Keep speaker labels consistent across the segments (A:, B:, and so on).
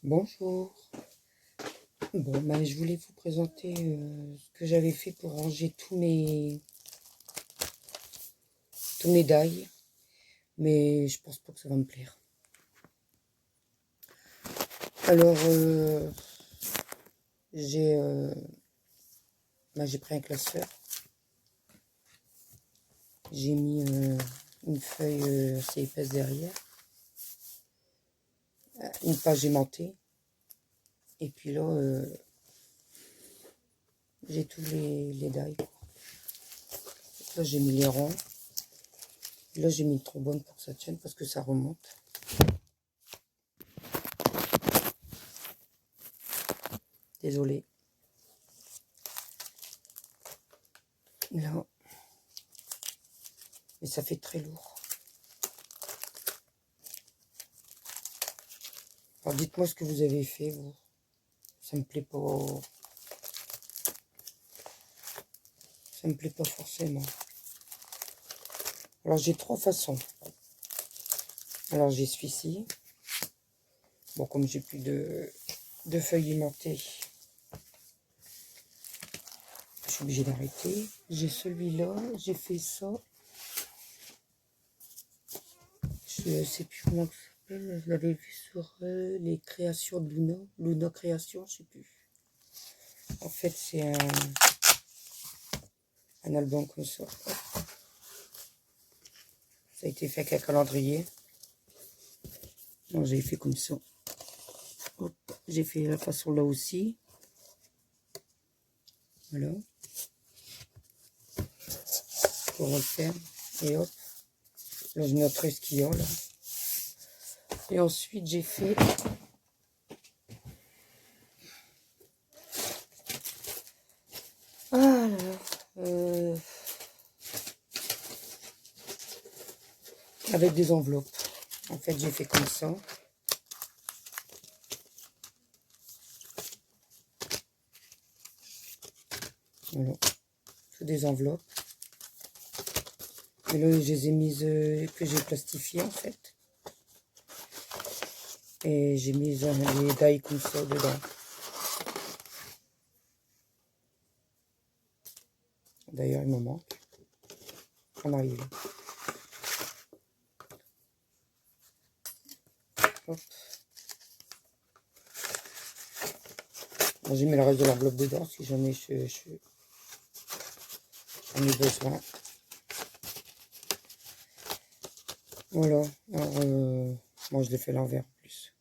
A: Bonjour. Bon, ben, je voulais vous présenter ce que j'avais fait pour ranger tous mes die, mais je pense pas que ça va me plaire. Alors, j'ai pris un classeur, j'ai mis une feuille assez épaisse derrière, une page aimantée, et puis là, j'ai tous les die. Là, j'ai mis les ronds. Là, j'ai mis le trombone pour que ça tienne parce que ça remonte. Désolée. Là. Mais ça fait très lourd. Alors, dites-moi ce que vous avez fait, vous. Ça me plaît pas. Ça me plaît pas forcément. Alors, j'ai trois façons. Alors, j'ai celui-ci. Bon, comme j'ai plus de feuilles aimantées, je suis obligée d'arrêter. J'ai celui-là. J'ai fait ça. Je sais plus comment ça s'appelle. Je l'avais vu sur les créations de Luna. Luna Création, je sais plus. En fait, c'est un album comme ça. Ça a été fait avec un calendrier. Donc, j'ai fait comme ça. J'ai fait la façon là aussi. Voilà. Pour refaire. Et hop. Là, je noterai ce qu'il y a là. Et ensuite, j'ai fait avec des enveloppes. En fait, j'ai fait comme ça. Voilà. Toutes des enveloppes. Et là, je les ai mises que j'ai plastifiées en fait. Et j'ai mis les die comme ça dedans. D'ailleurs, il me manque. On arrive. Hop. Bon, j'ai mis le reste de l'enveloppe dedans si jamais j'en ai besoin. Voilà. Alors, moi, je l'ai fait à l'envers en plus.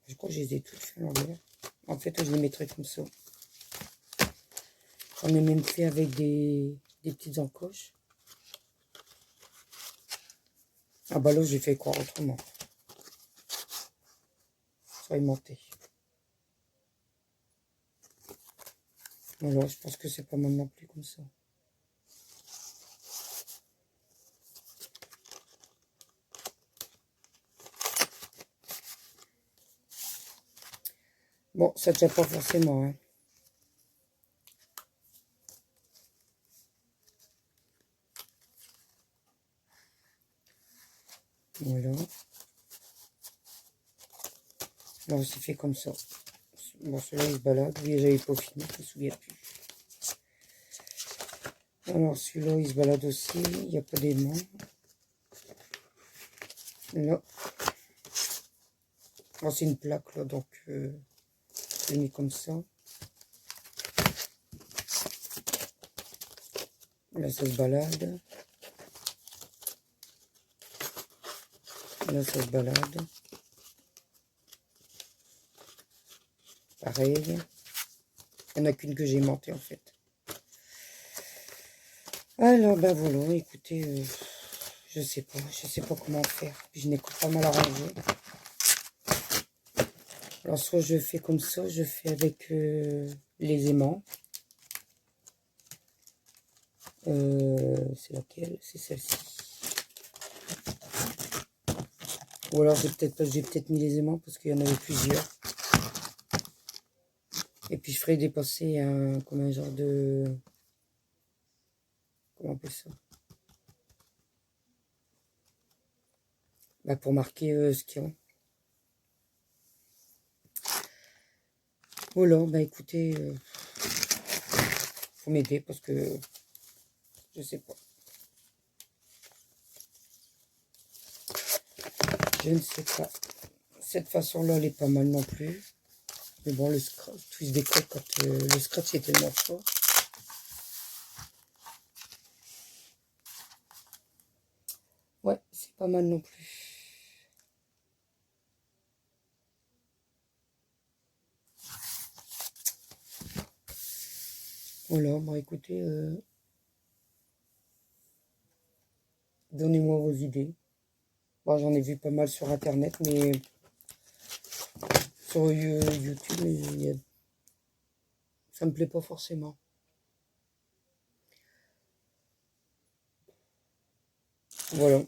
A: Je crois que je les ai toutes fait à l'envers. En fait, je les mettrai comme ça. J'en ai même fait avec des petites encoches. Ah bah là, j'ai fait quoi autrement. Ça aimanté. Voilà, je pense que c'est pas mal non plus comme ça. Bon, ça tient pas forcément, hein. Voilà. Là, c'est fait comme ça. Bon, celui-là, il se balade. Oui, j'avais pas fini, je me souviens plus. Alors, celui-là, il se balade aussi. Il n'y a pas d'aimant. Là. Oh, c'est une plaque, là, donc je l'ai mis comme ça. Là, ça se balade. Là, ça se balade. Pareil. Il n'y en a qu'une que j'ai aimantée, en fait. Alors, ben voilà, écoutez, je sais pas comment faire. Puis je n'ai pas mal arrangé. Alors, soit je fais comme ça, je fais avec les aimants. C'est laquelle? C'est celle-ci. Ou alors j'ai peut-être mis les aimants parce qu'il y en avait plusieurs. Et puis je ferai dépasser comme un genre de... Comment on appelle ça? Bah, pour marquer ce qu'il y a. Voilà, bah écoutez, faut m'aider parce que je sais pas. Je ne sais pas. Cette façon-là, elle est pas mal non plus. Mais bon, le scratch, se décolle quand le scratch est tellement fort. Ouais, c'est pas mal non plus. Voilà, bah écoutez, donnez-moi vos idées. Bon, j'en ai vu pas mal sur internet, mais sur YouTube, ça me plaît pas forcément. Voilà.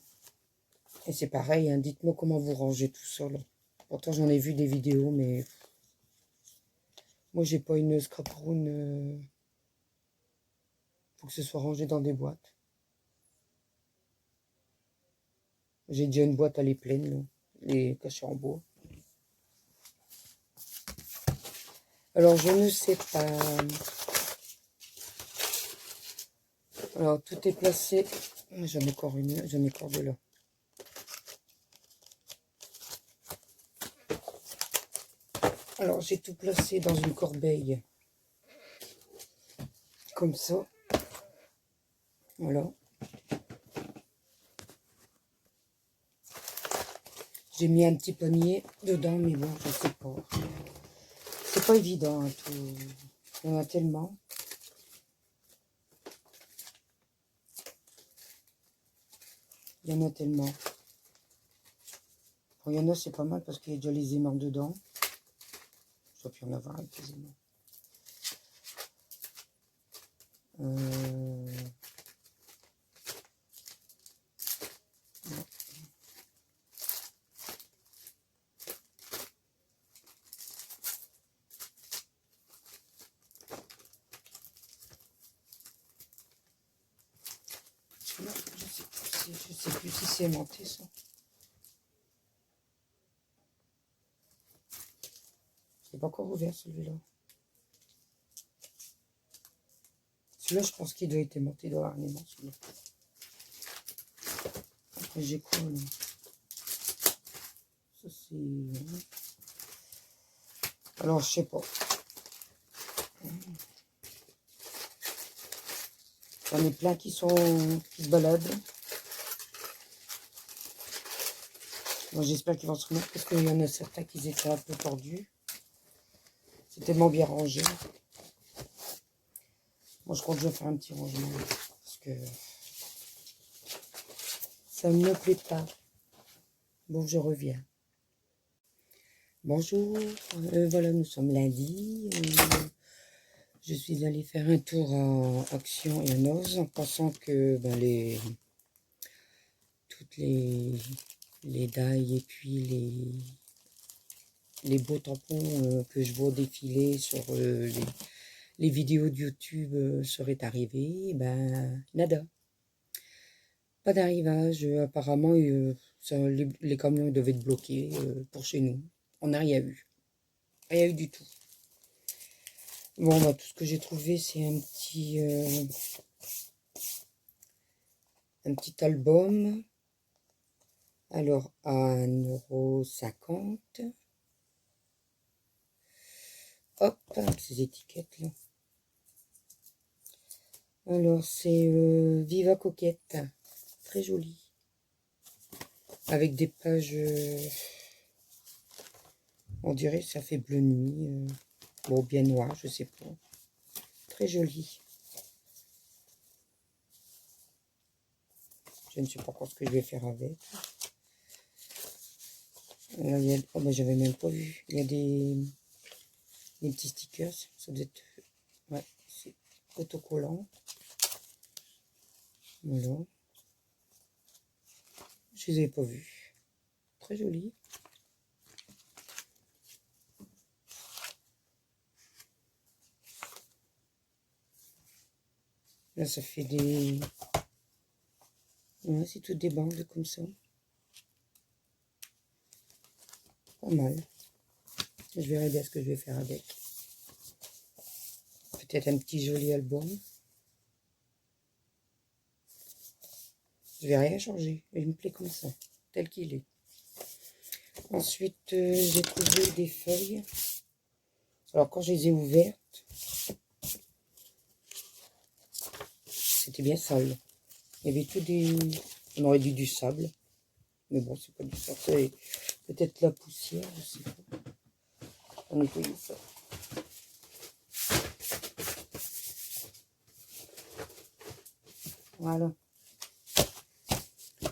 A: Et c'est pareil, hein, dites-moi comment vous rangez tout ça, là. Pourtant, j'en ai vu des vidéos, mais moi, j'ai pas une scrap room. Faut que ce soit rangé dans des boîtes. J'ai déjà une boîte, elle est pleine, là. Les cachets en bois. Alors, je ne sais pas. Alors, tout est placé. J'en ai encore une, j'en ai encore deux là. Alors, j'ai tout placé dans une corbeille. Comme ça. Voilà. J'ai mis un petit panier dedans, mais bon, je sais pas. C'est pas évident, hein, tout. Il y en a tellement. Il y en a tellement. Bon, il y en a, c'est pas mal parce qu'il y a déjà les aimants dedans. Je dois plus en avoir un quasiment. Non. Je sais plus si c'est aimanté ça. Je l'ai pas encore ouvert celui-là. Celui-là, je pense qu'il doit être aimanté, il doit avoir un aimant celui-là. Après, j'ai quoi là? Ça c'est. Alors, je sais pas. J'en ai plein qui se baladent. Bon, j'espère qu'ils vont se remettre parce qu'il y en a certains qui étaient un peu tordus. C'est tellement bien rangé. Moi, je compte que je vais faire un petit rangement parce que ça ne me plaît pas. Bon, je reviens. Bonjour, voilà, nous sommes lundi. Je suis allée faire un tour à Action et à Noz en pensant que ben, toutes les dailles et puis les beaux tampons que je vois défiler sur les vidéos de YouTube seraient arrivés. Ben, nada. Pas d'arrivage. Apparemment, les camions devaient être bloqués pour chez nous. On n'a rien eu. Rien eu du tout. Bon, bah, tout ce que j'ai trouvé, c'est un petit album. Alors, à 1,50 €. Hop, avec ces étiquettes là. Alors, c'est Viva Coquette. Très joli. Avec des pages, on dirait ça fait bleu nuit. Bon, bien noir, je sais pas. Très joli. Je ne sais pas encore ce que je vais faire avec. Là, oh, bah, j'avais même pas vu. Il y a des petits stickers. Ça doit être... Ouais, c'est autocollant. Voilà. Je les avais pas vus. Très joli. Là, ça fait des... Ouais, c'est toutes des bandes comme ça. Pas mal. Je verrai bien ce que je vais faire avec. Peut-être un petit joli album. Je vais rien changer. Il me plaît comme ça, tel qu'il est. Ensuite, j'ai trouvé des feuilles. Alors, quand je les ai ouvertes, c'était bien sale. Il y avait tout des... On aurait dit du sable. Mais bon, c'est pas du sable. C'est peut-être la poussière, je sais pas. On nettoyer ça. Voilà.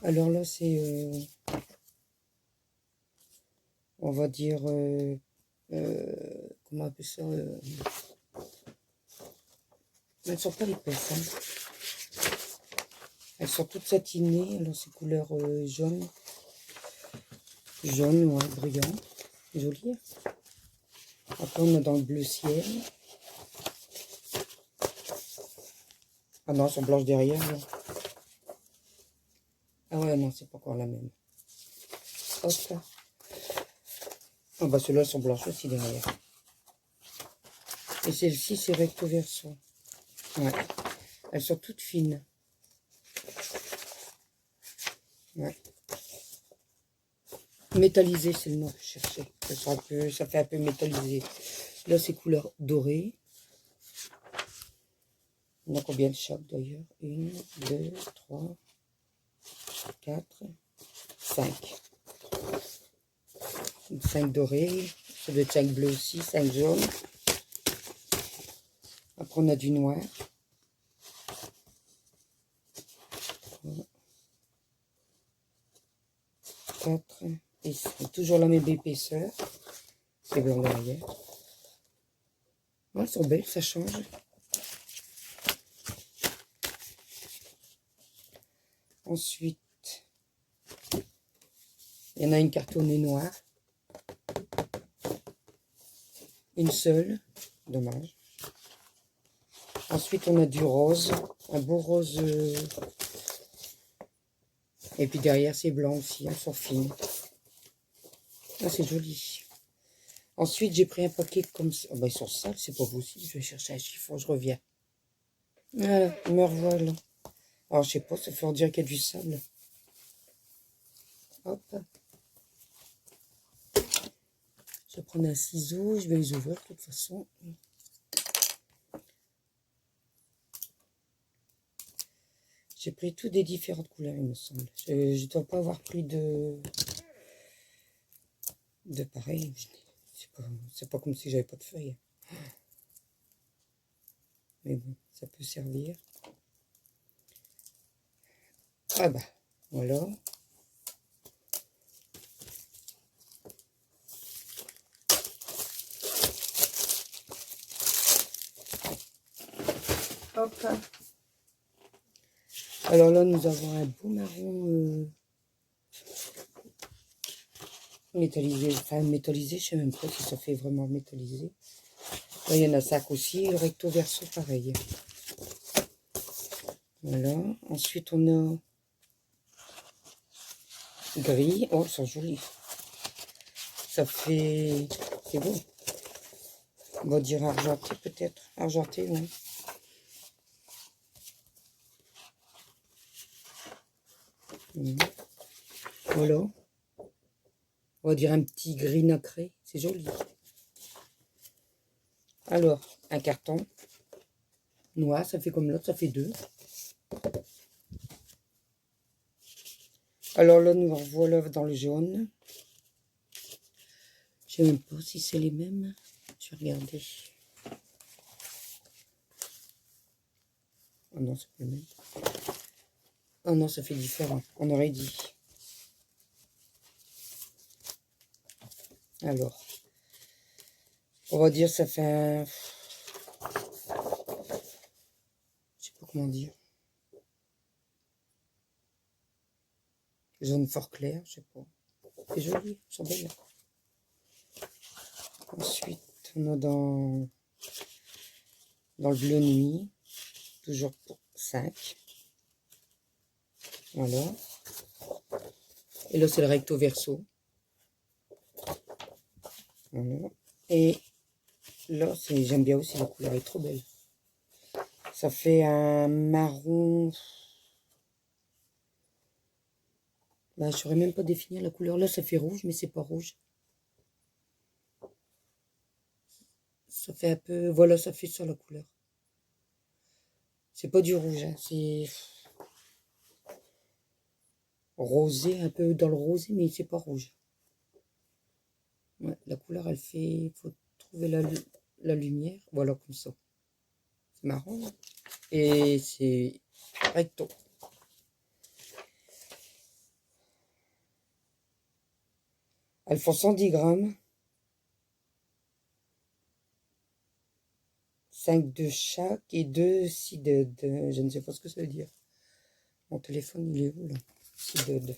A: Alors là, c'est... on va dire... comment on appelle ça elles ne sont pas épaisses. Hein. Elles sont toutes satinées. Alors, c'est couleur jaune. Jaune, ouais, brillant. Joli. Après, on est dans le bleu ciel. Ah non, elles sont blanches derrière. Là. Ah ouais, non, c'est pas encore la même. Hop là. Ah bah, ceux-là sont blanches aussi derrière. Et celle-ci, c'est recto verso. Ouais. Elles sont toutes fines. Ouais. Métallisé, c'est le nom que je cherchais. Ça fait un peu métallisé. Là, c'est couleur dorée. On a combien de chaque d'ailleurs? 1, 2, 3, 4, 5. 5 dorés. Ça doit être 5 bleus aussi, 5 jaunes. Après, on a du noir. 4 et 5. Toujours la même épaisseur. C'est blanc derrière. Ouais, elles sont belles, ça change. Ensuite, il y en a une cartonnée noire. Une seule. Dommage. Ensuite, on a du rose. Un beau rose. Et puis derrière, c'est blanc aussi. Elles sont fines. Ah, c'est joli. Ensuite, j'ai pris un paquet comme ça. Oh, bah, ils sont sales, c'est pas possible. Je vais chercher un chiffon, je reviens. Voilà, me revoilà. Alors, je sais pas, ça fait en dire qu'il y a du sable. Hop. Je vais prendre un ciseau, je vais les ouvrir de toute façon. J'ai pris tout des différentes couleurs, il me semble. Je ne dois pas avoir pris de pareil. C'est pas comme si j'avais pas de feuilles. Mais bon, ça peut servir. Ah bah, voilà. Hop. Alors là, nous avons un beau marron métallisé. Enfin, métallisé, je sais même pas si ça fait vraiment métallisé. Là, il y en a 5 aussi. Le recto verso, pareil. Voilà. Ensuite, on a gris. Oh, elles sont jolies. Ça fait... C'est beau. On va dire argenté, peut-être. Argenté, oui. Voilà. On va dire un petit gris nacré. C'est joli. Alors, un carton noir. Ça fait comme l'autre. Ça fait 2. Alors là, nous revoilà dans le jaune. Je ne sais même pas si c'est les mêmes. Je vais regarder. Oh non, c'est pas le même. Oh non, ça fait différent. On aurait dit. Alors, on va dire ça fait un... Je sais pas comment dire. Jaune fort clair, je sais pas. C'est joli, c'est belle. Ensuite, on a dans le bleu nuit, toujours pour 5. Voilà. Et là, c'est le recto verso. Voilà. Et là, j'aime bien aussi, la couleur est trop belle. Ça fait un marron. Bah, je saurais même pas définir la couleur. Là, ça fait rouge, mais c'est pas rouge. Ça fait un peu... Voilà, ça fait ça, la couleur. C'est pas du rouge, hein, c'est rosé, un peu dans le rosé, mais c'est pas rouge. Ouais, la couleur, elle fait... Il faut trouver la lumière. Voilà, comme ça. C'est marrant. Hein. Et c'est recto. Elles font 110 grammes. 5 de chaque et 2 sided. Je ne sais pas ce que ça veut dire. Mon téléphone, il est où, là? Sided.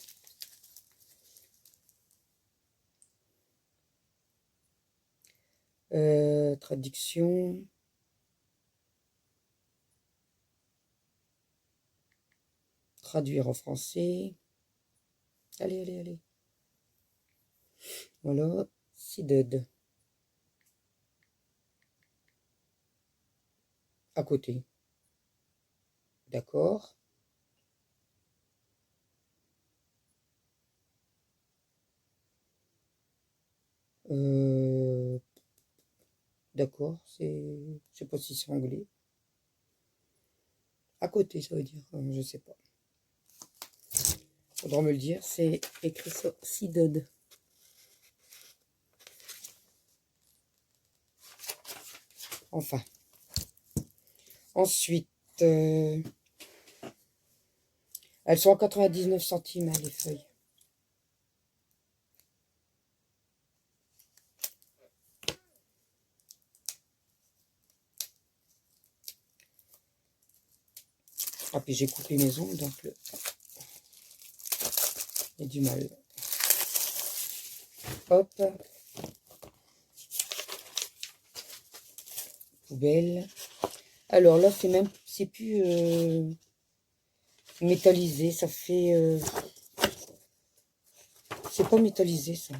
A: Traduction. Traduire en français. Allez, allez, allez. Voilà. Sided. À côté. D'accord. D'accord. Je sais pas si c'est anglais. À côté, ça veut dire. Je sais pas. Faudra me le dire. C'est écrit ça. Sided. Enfin. Ensuite, elles sont à 99 centimes, hein, les feuilles. Ah, puis j'ai coupé mes ongles, donc il y a du mal. Hop. Poubelle. Alors là, c'est plus métallisé, ça fait... c'est pas métallisé, ça.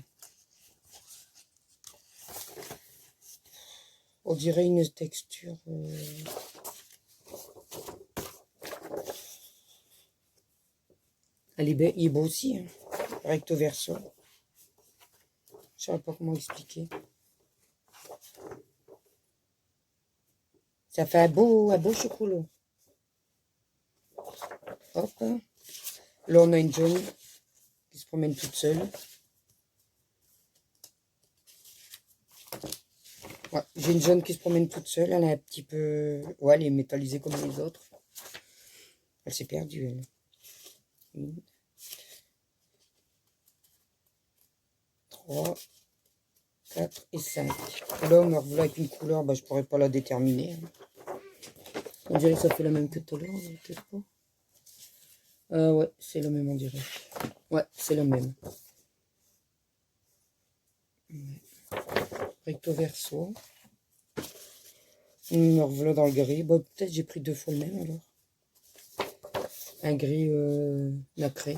A: On dirait une texture... il est beau aussi, hein. Recto verso. Je ne sais pas comment expliquer. Ça fait un beau chocolat. Hop. Là, on a une jaune qui se promène toute seule. Ouais, j'ai une jaune qui se promène toute seule. Elle est un petit peu... Ouais, elle est métallisée comme les autres. Elle s'est perdue, elle. 1, 3, 4 et 5. Là, on me revoilà avec une couleur, bah, je pourrais pas la déterminer. On dirait que ça fait la même que tout à l'heure, peut-être pas. Ouais, c'est le même, on dirait. Ouais, c'est le même. Ouais. Recto verso. Me revoilà dans le gris. Bah, peut-être j'ai pris 2 fois le même alors. Un gris nacré.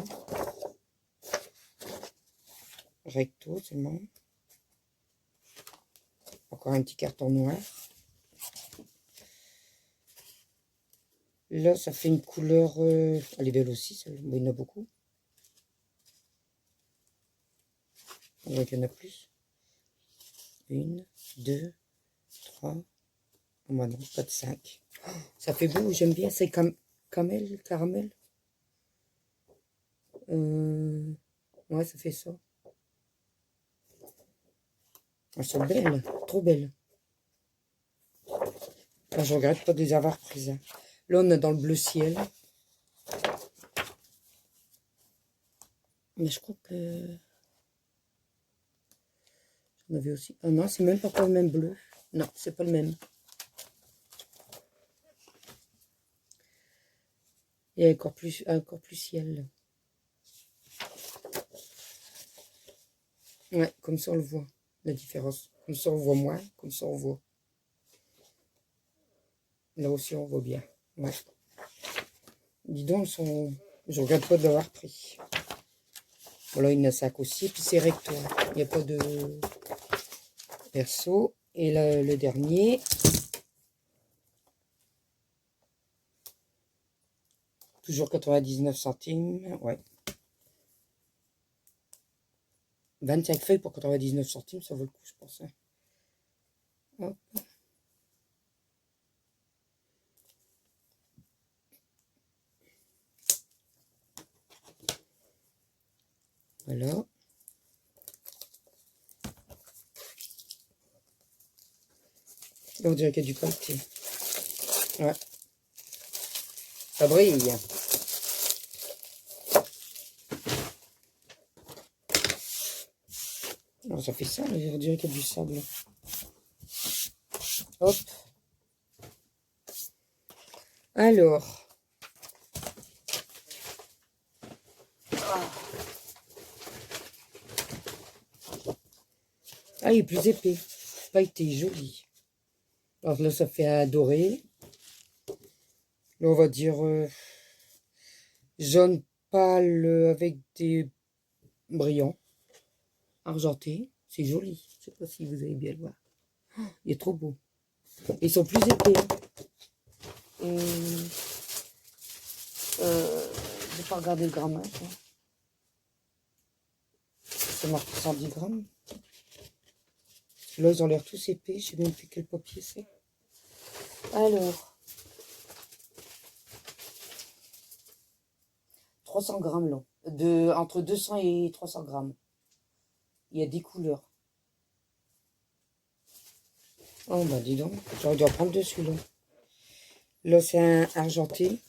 A: Recto seulement. Encore un petit carton noir. Là, ça fait une couleur... elle est belle aussi, celle-là. Bon, il y en a beaucoup. On dirait qu'il y en a plus. 1, 2, 3. Oh, bah non, pas de 5. Oh, ça fait beau, j'aime bien. C'est caramel. Ouais, ça fait ça. Elles sont belles, trop belles. Enfin, je regrette pas de les avoir prises. Hein. Là, on est dans le bleu ciel. Mais je crois que... j'en avais aussi... Ah non, c'est même pas le même bleu. Non, c'est pas le même. Il y a encore plus ciel. Là. Ouais, comme ça on le voit, la différence. Comme ça on voit moins, comme ça on voit. Là aussi on voit bien. Ouais. Dis donc, je regrette pas de l'avoir pris. Voilà, il y en a 5 aussi, puis c'est recto. Il n'y a pas de... perso. Et là, le dernier. Toujours 99 centimes. Ouais. 25 feuilles pour 99 centimes, ça vaut le coup, je pense. Hein. Hop. Voilà. Et on dirait qu'il y a du pailleté. Ouais. Ça brille. Non, ça fait ça, mais on dirait qu'il y a du sable. Hop. Alors. Ah, il est plus épais. Pailleté, joli. Alors là, ça fait un doré. Là, on va dire jaune pâle avec des brillants. Argenté. C'est joli. Je sais pas si vous allez bien le voir. Il est trop beau. Ils sont plus épais. Hein. Je vais pas regarder le grammage. Hein. C'est marqué 110 grammes. Là, ils ont l'air tous épais. Je sais même plus quel papier c'est. Alors. 300 grammes long. Entre 200 et 300 grammes. Il y a des couleurs. Oh, bah dis donc. J'aurais dû en prendre deux celui-là. Là, c'est un argenté.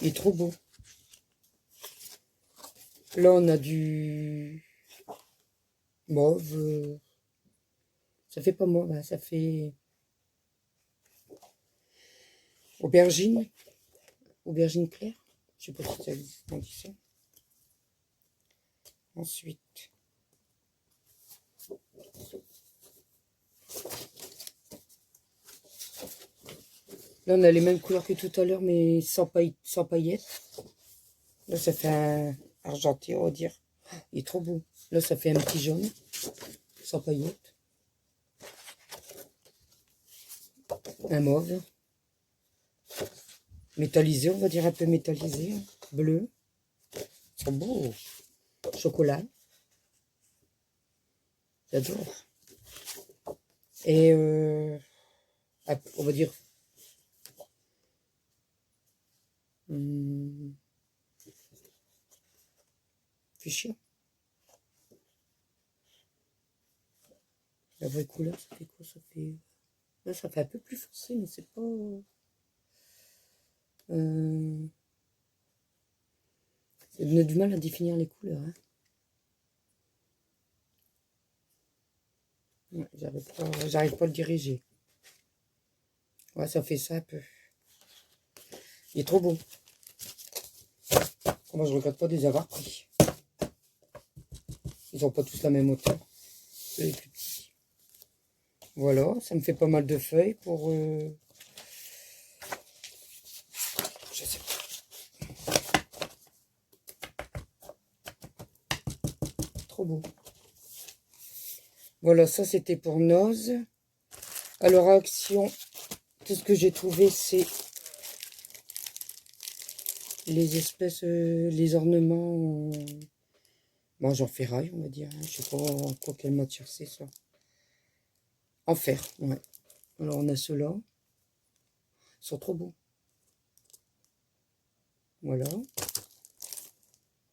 A: Il est trop beau. Là, on a du mauve. Ça fait pas mauve, hein, ça fait aubergine. Aubergine claire. Je sais pas si ça existe. On dit ça. Ensuite. Là, on a les mêmes couleurs que tout à l'heure, mais sans paillettes. Là, ça fait un argenté, on va dire. Il est trop beau. Là, ça fait un petit jaune. Sans paillettes. Un mauve. Métallisé, on va dire un peu métallisé. Bleu. Ils sont beaux. Chocolat. J'adore. Et on va dire fuchsia. La vraie couleur, ça fait quoi? Ça fait... Là, ça fait un peu plus foncé, mais c'est pas... On a du mal à définir les couleurs. Hein. Ouais, j'arrive pas à le diriger. Ouais, ça fait ça un peu. Il est trop beau. Moi, je regrette pas de les avoir pris. Ils ont pas tous la même hauteur. Les plus petits. Voilà, ça me fait pas mal de feuilles pour... Je sais pas. Trop beau. Voilà, ça c'était pour Noz. Alors, Action, tout ce que j'ai trouvé, c'est les espèces, les ornements... Bon, j'en ferraille, on va dire. Hein. Je sais pas en quoi quelle matière c'est ça. En fer, ouais. Alors, on a ceux-là. Ils sont trop beaux. Voilà.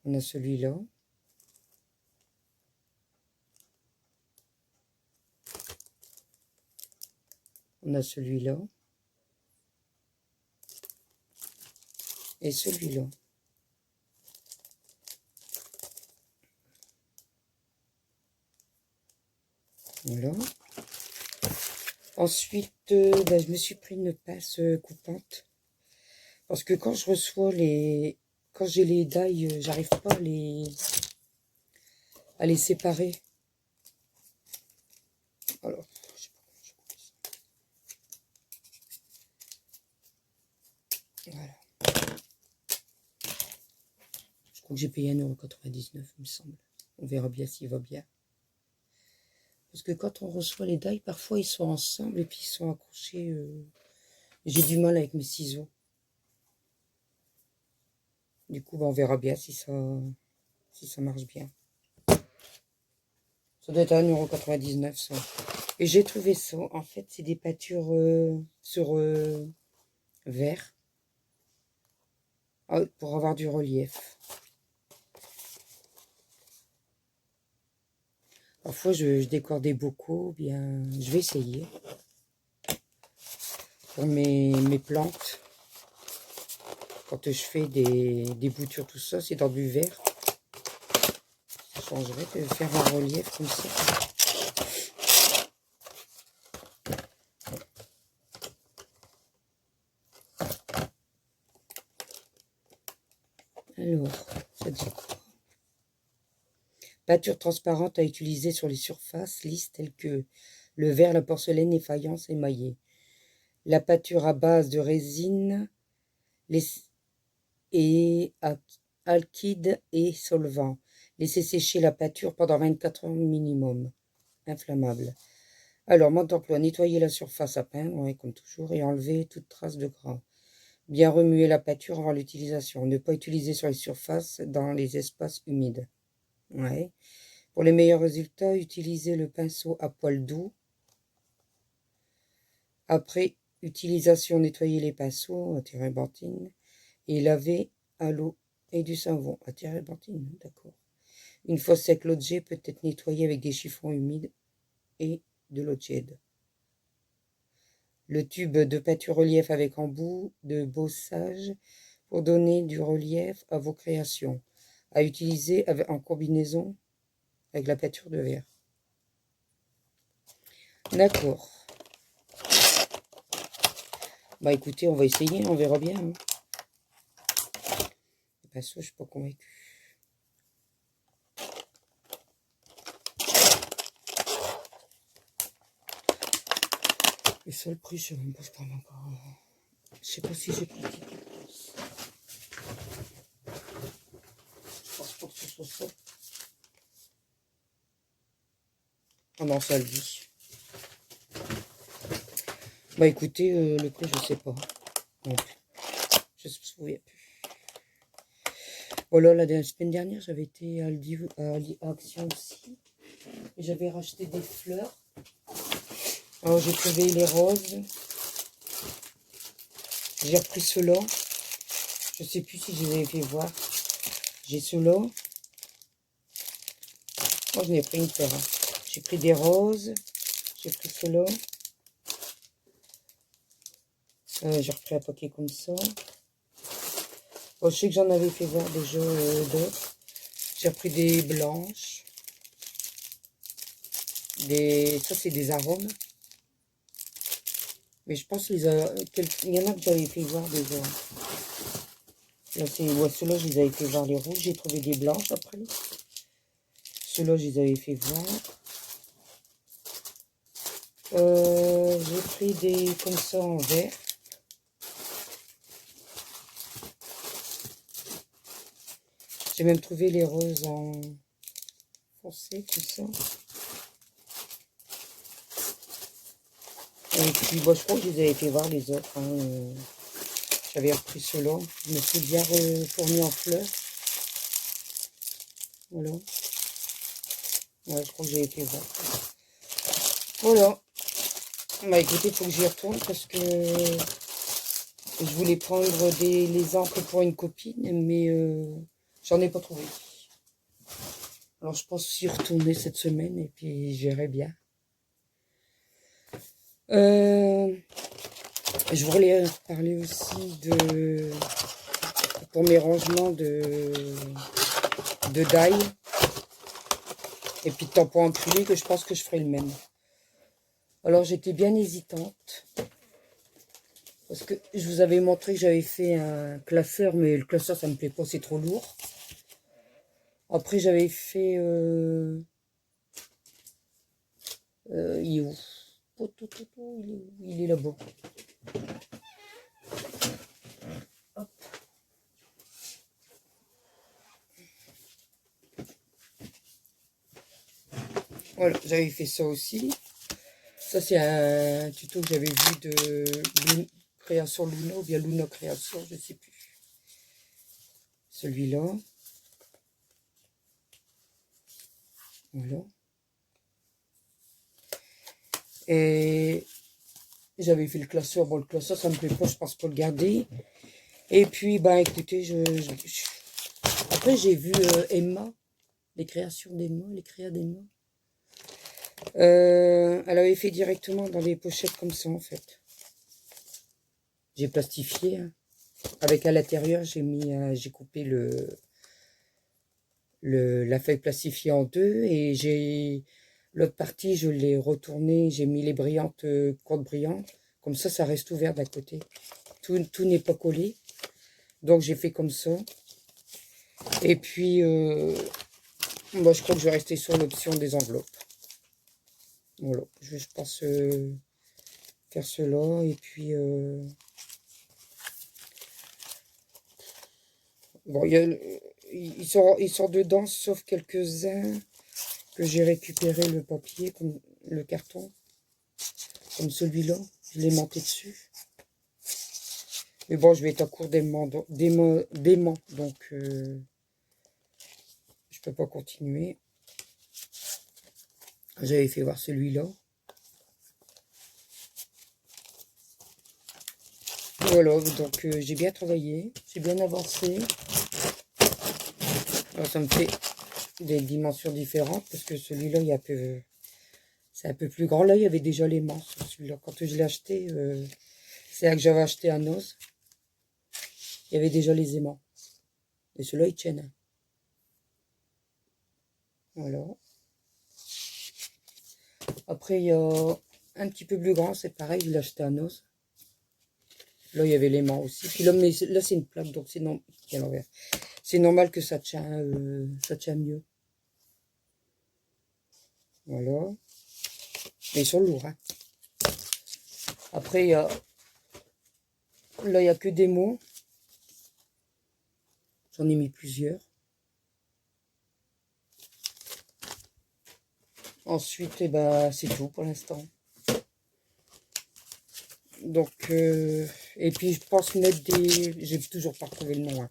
A: On a celui-là. On a celui-là. Et celui-là. Voilà. Ensuite, ben, je me suis pris une pince coupante. Parce que quand je reçois les... Quand j'ai les dailles, j'arrive pas à les séparer. Alors, je sais pas comment je coupe ça. Voilà. Je crois que j'ai payé 1,99 €, il me semble. On verra bien s'il va bien. Parce que quand on reçoit les die, parfois ils sont ensemble et puis ils sont accrochés. J'ai du mal avec mes ciseaux. Du coup, bah, on verra bien si ça marche bien. Ça doit être à 1,99 € ça. Et j'ai trouvé ça. En fait, c'est des peintures sur verre. Pour avoir du relief. Parfois, je décore des bocaux. Bien, je vais essayer. Pour mes plantes. Quand je fais des boutures, tout ça, c'est dans du verre. Ça changerait de faire un relief comme ça. Alors, ça dit quoi? Peinture transparente à utiliser sur les surfaces lisses telles que le verre, la porcelaine et faïence émaillée. La peinture à base de résine et alkyd et solvant. Laissez sécher la peinture pendant 24 heures minimum. Inflammable. Alors, mode d'emploi, nettoyer la surface à peindre, ouais, comme toujours, et enlever toute trace de gras. Bien remuer la peinture avant l'utilisation. Ne pas utiliser sur les surfaces dans les espaces humides. Ouais. Pour les meilleurs résultats, utilisez le pinceau à poil doux. Après utilisation, nettoyez les pinceaux à térébenthine et lavez à l'eau et du savon à térébenthine. D'accord. Une fois sec, l'objet peut être nettoyé avec des chiffons humides et de l'eau tiède. Le tube de peinture relief avec embout de bossage pour donner du relief à vos créations. À utiliser en combinaison avec la peinture de verre. D'accord. Bah écoutez, on va essayer, on verra bien. Hein. Le pinceau, je ne suis pas convaincue. Et ça, le prix, je ne sais pas encore. Je sais pas si j'ai pris. Je pense pas que ce soit ça. Ah non, ça le dit. Bah écoutez, le prix, je sais pas. Non plus. Je ne me souviens plus. Voilà, la semaine dernière, j'avais été à Action aussi. Et j'avais racheté des fleurs. Alors j'ai trouvé les roses. J'ai repris ceux-là. Je sais plus si je les avais fait voir. J'ai ceux-là. Moi, je n'ai pris une paire. Hein. J'ai pris des roses. J'ai pris ceux-là. J'ai repris un paquet comme ça. Bon, je sais que j'en avais fait voir déjà d'autres. J'ai repris des blanches. Ça, c'est des arômes. Mais je pense qu'il y en a que j'avais fait voir déjà. Là, ceux-là, je les avais fait voir les rouges. J'ai trouvé des blanches après. Ceux-là, je les avais fait voir. J'ai pris des comme ça en vert. J'ai même trouvé les roses en foncé, tout ça. Et puis, bon, je crois que je les avais fait voir les autres. Hein. J'avais repris ceux-là. Je me suis bien fourni en fleurs. Voilà. Ouais, je crois que j'avais fait voir. Voilà. Bah écoutez, il faut que j'y retourne parce que je voulais prendre les encres pour une copine, mais j'en ai pas trouvé. Alors je pense y retourner cette semaine et puis j'irai bien. Je voulais parler aussi pour mes rangements de die et puis de tampons imprimés, que je pense que je ferai le même. Alors j'étais bien hésitante parce que je vous avais montré que j'avais fait un classeur, mais le classeur ça me plaît pas, c'est trop lourd. Après j'avais fait il est où? Il est là-bas. Hop. Voilà, j'avais fait ça aussi. Ça, c'est un tuto que j'avais vu de Création Luna, ou bien Luna Création, je ne sais plus. Celui-là. Voilà. Et j'avais fait le classeur. Bon, le classeur, ça me plaît pas, je pense pas le garder. Et puis, bah, écoutez, après, j'ai vu Emma, les créations d'Emma, les créas d'Emma. Elle avait fait directement dans des pochettes comme ça, en fait. J'ai plastifié, hein. Avec à l'intérieur, j'ai coupé la feuille plastifiée en deux et j'ai l'autre partie, je l'ai retournée, j'ai mis les brillantes, cordes brillantes. Comme ça reste ouvert d'un côté. Tout n'est pas collé. Donc j'ai fait comme ça. Et puis, moi je crois que je vais rester sur l'option des enveloppes. Voilà, je pense faire cela. Et puis, bon, ils sont dedans, sauf quelques-uns que j'ai récupéré le papier, comme le carton, comme celui-là. Je l'ai monté dessus. Mais bon, je vais être à court d'aimants, donc je peux pas continuer. J'avais fait voir celui-là. Voilà, donc j'ai bien travaillé, j'ai bien avancé. Alors, ça me fait des dimensions différentes, parce que celui-là, c'est un peu plus grand. Là, il y avait déjà l'aimant sur celui-là. Quand je l'ai acheté, c'est là que j'avais acheté un os. Il y avait déjà les aimants. Et ceux-là, ils tiennent. Voilà. Après, il y a un petit peu plus grand, c'est pareil, je l'ai acheté un os. Là, il y avait l'aimant aussi. Puis là, mais là c'est une plaque, donc c'est normal que ça tient mieux. Voilà. Mais ils sont lourds, hein. Après, là, il n'y a que des mots. J'en ai mis plusieurs. Ensuite, eh ben, c'est tout pour l'instant. Donc, et puis je pense mettre des... J'ai toujours pas retrouvé le nom, hein.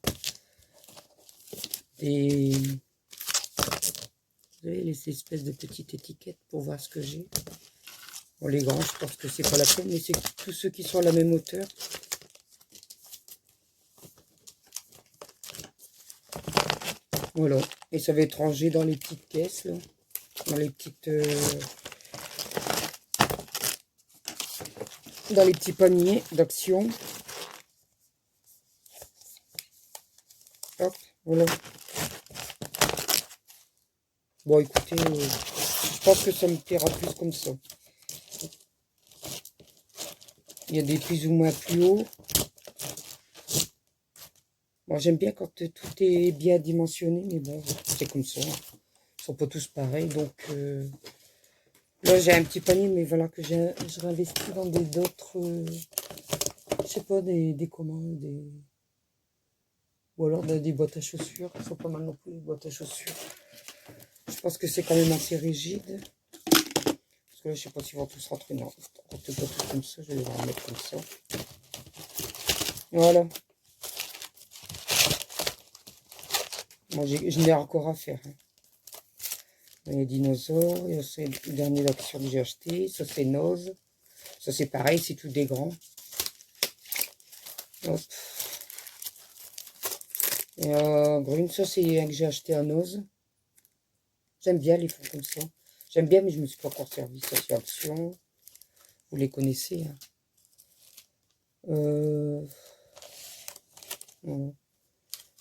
A: Des... Vous voyez, les espèces de petites étiquettes pour voir ce que j'ai. Bon, les grands, je pense que c'est pas la peine, mais c'est tous ceux qui sont à la même hauteur. Voilà. Et ça va être rangé dans les petites caisses, là. Dans les petites... dans les petits paniers d'action. Hop, voilà. Bon, écoutez, je pense que ça me plaira plus comme ça. Il y a des plus ou moins plus hauts. Bon, j'aime bien quand tout est bien dimensionné, mais bon, c'est comme ça. Ils sont pas tous pareils, donc... là, j'ai un petit panier, mais voilà que je réinvestis dans d'autres... je sais pas, des commandes, ou alors des boîtes à chaussures. Ils sont pas mal non plus, les boîtes à chaussures. Je pense que c'est quand même assez rigide. Parce que là, je sais pas s'ils vont tous rentrer. Non, ils rentrent pas tous comme ça. Je vais les remettre comme ça. Voilà. Moi, je n'ai encore à faire, hein. Il y a dinosaures. Et c'est le dernier d'action que j'ai acheté. Ça, c'est Nose. Ça, c'est pareil. C'est tout des grands. Hop. Et Brune, ça, c'est un que j'ai acheté à Nose. J'aime bien les fonds comme ça. J'aime bien, mais je ne me suis pas encore servi. Ça, c'est Action. Vous les connaissez, hein. Voilà.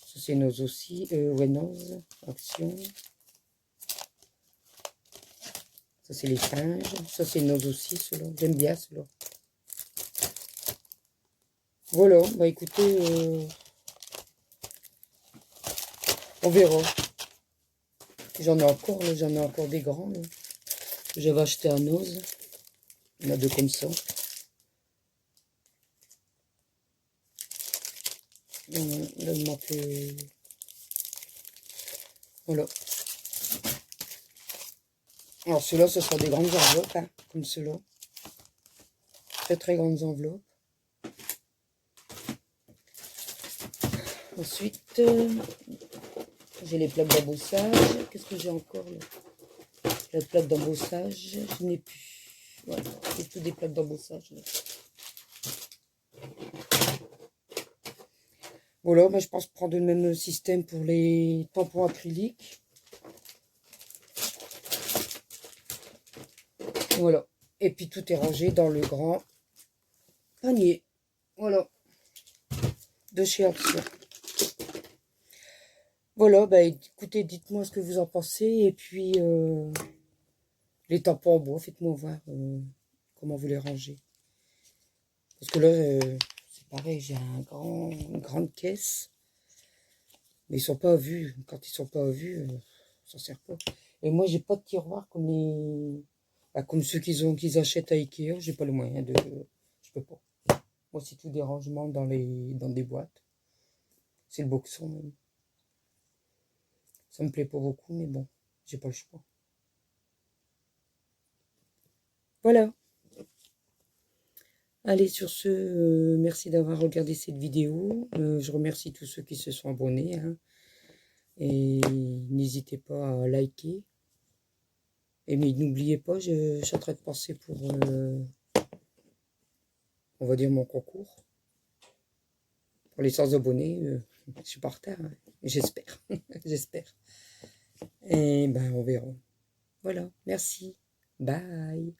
A: Ça, c'est Nose aussi. Ouais, Nose. Action. Ça, c'est les singes. Ça, c'est Nose aussi, ceux-là. J'aime bien, ceux-là. Voilà. Bah, écoutez, on verra. J'en ai encore, là. J'en ai encore des grands, là. J'avais acheté un Nose. Il y en a deux comme ça. Là, il manque... voilà. Alors ceux-là, ce sont des grandes enveloppes, hein, comme ceux-là. Très très grandes enveloppes. Ensuite, j'ai les plaques d'embossage. Qu'est-ce que j'ai encore là? La plaque d'embossage, je n'ai plus. Voilà, c'est tout des plaques d'embossage. Voilà, bah, je pense prendre le même système pour les tampons acryliques. Voilà. Et puis tout est rangé dans le grand panier. Voilà. De chez Action. Voilà, bah écoutez, dites-moi ce que vous en pensez. Et puis, les tampons en bois, faites-moi voir comment vous les rangez. Parce que là, c'est pareil, j'ai une grande caisse. Mais ils sont pas à vue. Quand ils sont pas à vue, ça sert pas. Et moi, j'ai pas de tiroir comme comme ceux qu'ils achètent à Ikea. J'ai pas le moyen de... Je peux pas. Moi, c'est tout des rangements dans des boîtes. C'est le boxon même. Ça me plaît pas beaucoup, mais bon, j'ai pas le choix. Voilà. Allez, sur ce, merci d'avoir regardé cette vidéo. Je remercie tous ceux qui se sont abonnés, hein. Et n'hésitez pas à liker. Et mais n'oubliez pas, je suis en train de penser pour, on va dire, mon concours. Pour les 100 abonnés, je suis pas en retard, hein. J'espère. J'espère. Et ben, on verra. Voilà, merci. Bye.